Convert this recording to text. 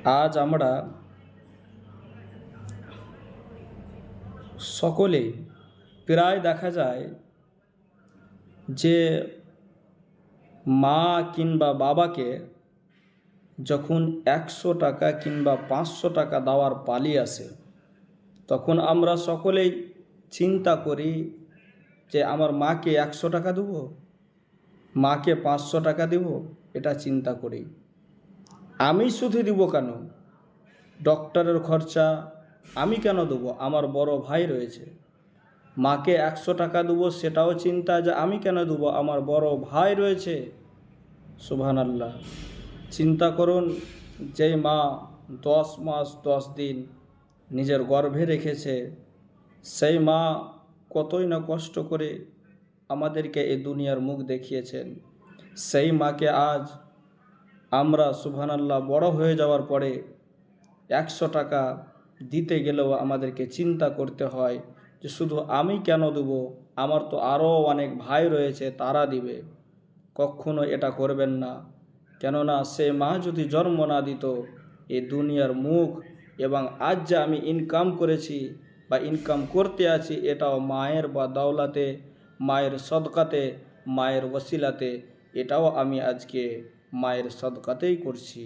আজ আমরা সকলেই প্রায় দেখা যায় যে মা কিংবা বাবাকে যখন 100 টাকা কিংবা 500 টাকা দেওয়ার পালি আসে, তখন আমরা সকলেই চিন্তা করি যে আমার মাকে 100 টাকা দেবো, মাকে 500 টাকা দেব। এটা চিন্তা করি। আমি শুধু দিব কেন? ডক্টরের খরচা আমি কেন দেবো? আমার বড় ভাই রয়েছে। মাকে 100 টাকা দেবো, সেটাও চিন্তা যে আমি কেন দেবো? আমার বড় ভাই রয়েছে। সুবহানাল্লাহ। চিন্তা করুন, যেই মা 10 মাস 10 দিন নিজের গর্ভে রেখেছে, সেই মা কতই না কষ্ট করে আমাদেরকে এই দুনিয়ার মুখ দেখিয়েছেন। সেই মাকে আজ আমরা সুবহানাল্লাহ বড় হয়ে যাওয়ার পরে 100 টাকা দিতে গেলেও আমাদেরকে চিন্তা করতে হয় যে শুধু আমি কেন দেব? আমার তো আরও অনেক ভাই রয়েছে, তারা দিবে। কখনো এটা করবেন না। কেননা সে মা যদি জন্ম না দিত, এই দুনিয়ার মুখ এবং আজ যে আমি ইনকাম করেছি বা ইনকাম করতে আছি, এটাও মায়ের বা দৌলতে, মায়ের সদকাতে, মায়ের ওসিলাতে, এটাও আমি আজকে মায়ের সদকাতেই করছি।